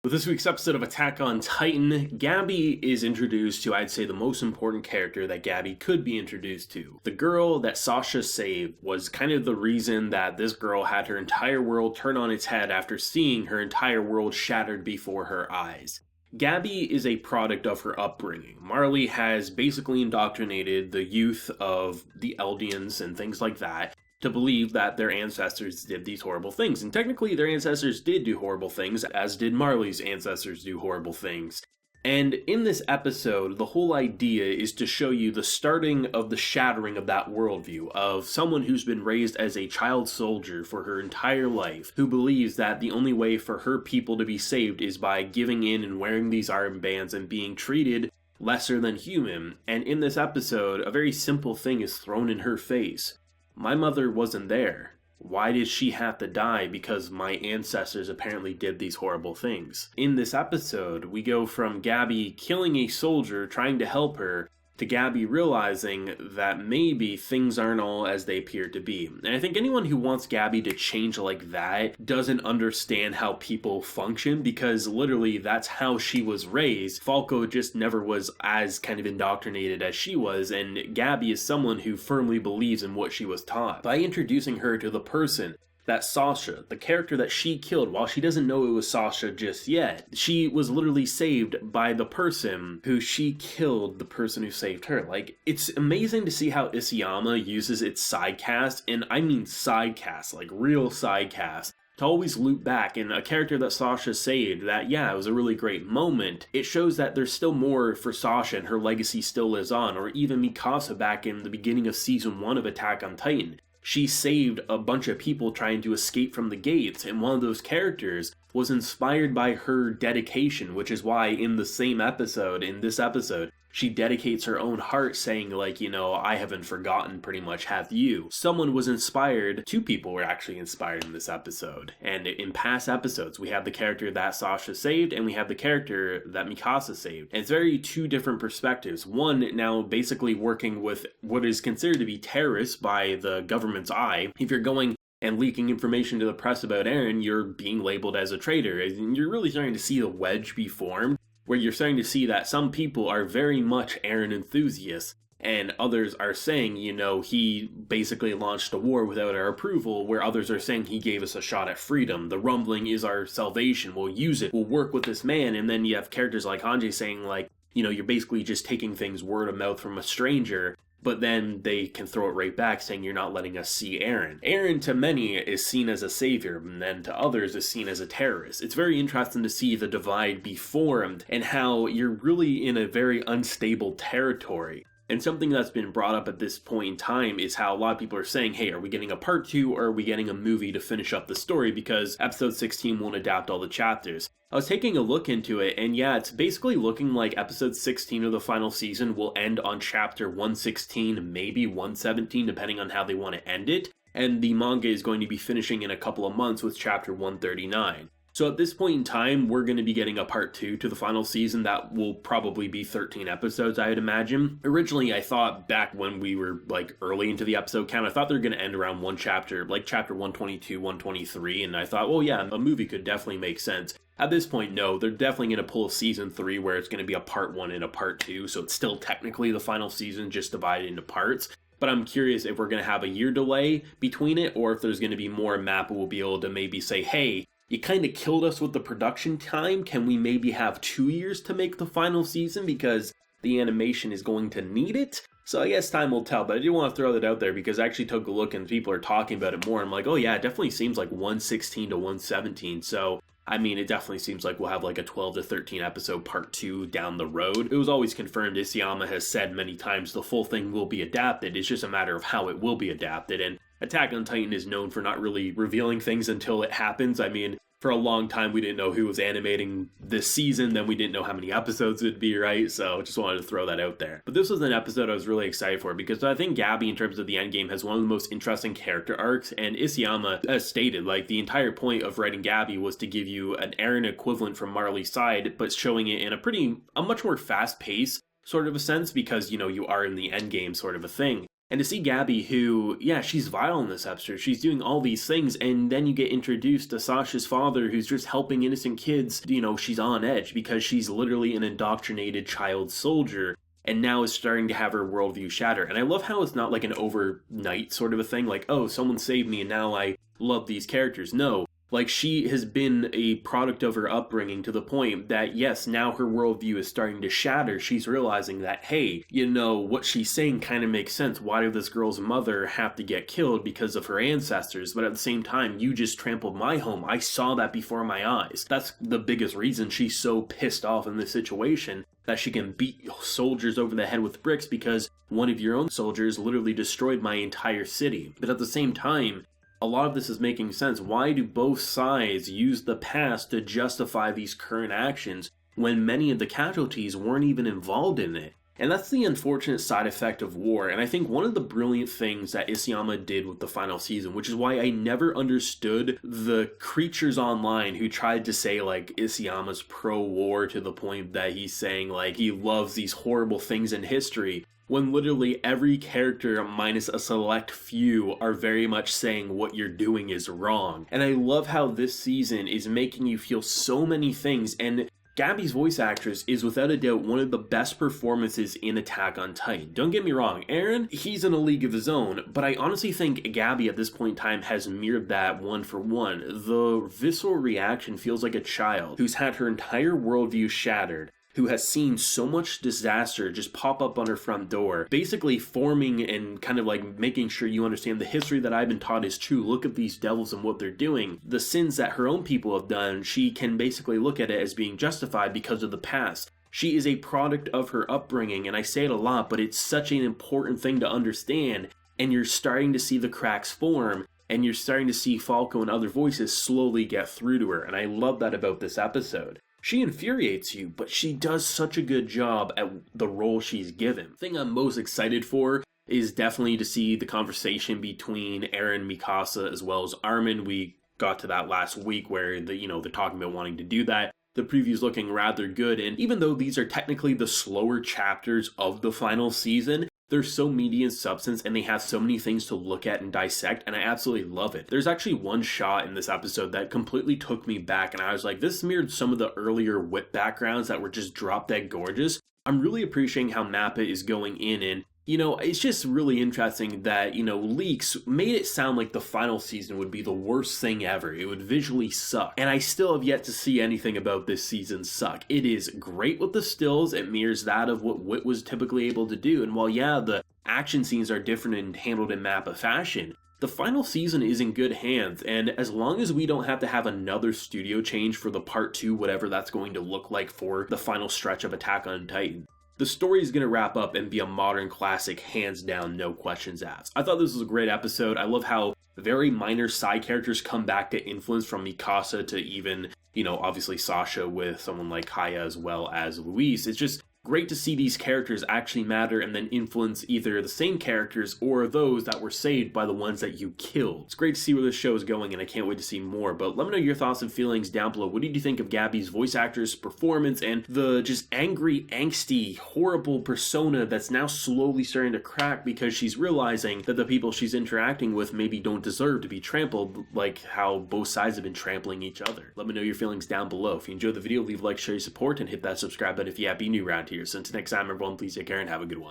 With this week's episode of Attack on Titan, Gabi is introduced to, I'd say, the most important character that Gabi could be introduced to. The girl that Hsieh saved was kind of the reason that this girl had her entire world turn on its head after seeing her entire world shattered before her eyes. Gabi is a product of her upbringing. Marley has basically indoctrinated the youth of the Eldians and things like that to believe that their ancestors did these horrible things. And technically, their ancestors did do horrible things, as did Marley's ancestors do horrible things. And in this episode, the whole idea is to show you the starting of the shattering of that worldview of someone who's been raised as a child soldier for her entire life, who believes that the only way for her people to be saved is by giving in and wearing these armbands and being treated lesser than human. And in this episode, a very simple thing is thrown in her face. My mother wasn't there. Why did she have to die? Because my ancestors apparently did these horrible things. In this episode, we go from Gabi killing a soldier trying to help her to Gabi realizing that maybe things aren't all as they appear to be. And I think anyone who wants Gabi to change like that doesn't understand how people function, because literally that's how she was raised. Falco just never was as kind of indoctrinated as she was, and Gabi is someone who firmly believes in what she was taught. By introducing her to the person that Hsieh, the character that she killed, while she doesn't know it was Hsieh just yet, she was literally saved by the person who she killed, the person who saved her. Like, it's amazing to see how Isayama uses its sidecast, and I mean sidecast, like real sidecast, to always loop back. And a character that Hsieh saved, that, yeah, it was a really great moment, it shows that there's still more for Hsieh and her legacy still lives on. Or even Mikasa back in the beginning of Season 1 of Attack on Titan. She saved a bunch of people trying to escape from the gates, and one of those characters was inspired by her dedication, which is why in the same episode, in this episode, she dedicates her own heart saying, like, I haven't forgotten, pretty much, have you? Someone was inspired, two people were actually inspired in this episode. And in past episodes, we have the character that Hsieh saved, and we have the character that Mikasa saved. And it's very two different perspectives. One, now basically working with what is considered to be terrorists by the government's eye. If you're going and leaking information to the press about Eren, you're being labeled as a traitor. And you're really starting to see the wedge be formed, where you're starting to see that some people are very much Eren enthusiasts, and others are saying, he basically launched a war without our approval, where others are saying he gave us a shot at freedom. The rumbling is our salvation. We'll use it. We'll work with this man. And then you have characters like Hanji saying, like, you're basically just taking things word of mouth from a stranger. But then they can throw it right back saying you're not letting us see Eren. Eren to many is seen as a savior, and then to others is seen as a terrorist. It's very interesting to see the divide be formed and how you're really in a very unstable territory. And something that's been brought up at this point in time is how a lot of people are saying, hey, are we getting a part 2 or are we getting a movie to finish up the story, because episode 16 won't adapt all the chapters. I was taking a look into it, and yeah, it's basically looking like episode 16 of the final season will end on chapter 116, maybe 117, depending on how they want to end it, and the manga is going to be finishing in a couple of months with chapter 139. So at this point in time, we're going to be getting a part 2 to the final season that will probably be 13 episodes, I would imagine. Originally, I thought back when we were like early into the episode count, I thought they were going to end around one chapter, like chapter 122, 123, and I thought, well, yeah, a movie could definitely make sense. At this point, no, they're definitely going to pull season 3 where it's going to be a part 1 and a part 2, so it's still technically the final season, just divided into parts. But I'm curious if we're going to have a year delay between it, or if there's going to be more Mappa will be able to maybe say, hey, you kind of killed us with the production time. Can we maybe have 2 years to make the final season because the animation is going to need it? So I guess time will tell, but I do want to throw that out there because I actually took a look and people are talking about it more. I'm like, oh yeah, it definitely seems like 116 to 117. So, I mean, it definitely seems like we'll have like a 12 to 13 episode part 2 down the road. It was always confirmed, Isayama has said many times, the full thing will be adapted. It's just a matter of how it will be adapted. And Attack on Titan is known for not really revealing things until it happens. I mean, for a long time, we didn't know who was animating this season, then we didn't know how many episodes it'd be, right? So just wanted to throw that out there. But this was an episode I was really excited for because I think Gabi, in terms of the endgame, has one of the most interesting character arcs, and Isayama has stated, like, the entire point of writing Gabi was to give you an Eren equivalent from Marley's side, but showing it in a much more fast pace sort of a sense because, you are in the endgame sort of a thing. And to see Gabi, who, yeah, she's vile in this episode, she's doing all these things, and then you get introduced to Sasha's father, who's just helping innocent kids, she's on edge because she's literally an indoctrinated child soldier, and now is starting to have her worldview shatter. And I love how it's not like an overnight sort of a thing, like, oh, someone saved me and now I love these characters. No. Like, she has been a product of her upbringing to the point that, yes, now her worldview is starting to shatter. She's realizing that, hey, what she's saying kind of makes sense. Why did this girl's mother have to get killed because of her ancestors? But at the same time, you just trampled my home. I saw that before my eyes. That's the biggest reason she's so pissed off in this situation, that she can beat soldiers over the head with bricks because one of your own soldiers literally destroyed my entire city. But at the same time, a lot of this is making sense. Why do both sides use the past to justify these current actions when many of the casualties weren't even involved in it? And that's the unfortunate side effect of war. And I think one of the brilliant things that Isayama did with the final season, which is why I never understood the creatures online who tried to say, like, Isayama's pro-war to the point that he's saying, like, he loves these horrible things in history, when literally every character minus a select few are very much saying what you're doing is wrong. And I love how this season is making you feel so many things, and Gabi's voice actress is without a doubt one of the best performances in Attack on Titan. Don't get me wrong, Eren, he's in a league of his own, but I honestly think Gabi at this point in time has mirrored that one for one. The visceral reaction feels like a child who's had her entire worldview shattered, who has seen so much disaster just pop up on her front door, basically forming and kind of like making sure you understand the history that I've been taught is true. Look at these devils and what they're doing. The sins that her own people have done, she can basically look at it as being justified because of the past. She is a product of her upbringing, and I say it a lot, but it's such an important thing to understand, and you're starting to see the cracks form, and you're starting to see Falco and other voices slowly get through to her, and I love that about this episode. She infuriates you, but she does such a good job at the role she's given. The thing I'm most excited for is definitely to see the conversation between Eren, Mikasa, as well as Armin. We got to that last week where they're talking about wanting to do that. The preview's looking rather good, and even though these are technically the slower chapters of the final season, they're so meaty in substance and they have so many things to look at and dissect, and I absolutely love it. There's actually one shot in this episode that completely took me back, and I was like, this mirrored some of the earlier whip backgrounds that were just drop dead gorgeous. I'm really appreciating how Mappa is going in, and it's just really interesting that, leaks made it sound like the final season would be the worst thing ever. It would visually suck. And I still have yet to see anything about this season suck. It is great with the stills. It mirrors that of what Wit was typically able to do. And while, yeah, the action scenes are different and handled in Mappa fashion, the final season is in good hands. And as long as we don't have to have another studio change for the part 2, whatever that's going to look like for the final stretch of Attack on Titan, the story is going to wrap up and be a modern classic, hands down, no questions asked. I thought this was a great episode. I love how very minor side characters come back to influence, from Mikasa to even, obviously Sasha with someone like Hsieh as well as Luis. It's just great to see these characters actually matter and then influence either the same characters or those that were saved by the ones that you killed. It's great to see where this show is going, and I can't wait to see more. But let me know your thoughts and feelings down below. What did you think of Gabi's voice actress performance and the just angry, angsty, horrible persona that's now slowly starting to crack because she's realizing that the people she's interacting with maybe don't deserve to be trampled like how both sides have been trampling each other? Let me know your feelings down below. If you enjoyed the video, leave a like, share your support, and hit that subscribe button if you happen to be new around here. So until next time, everyone, please take care and have a good one.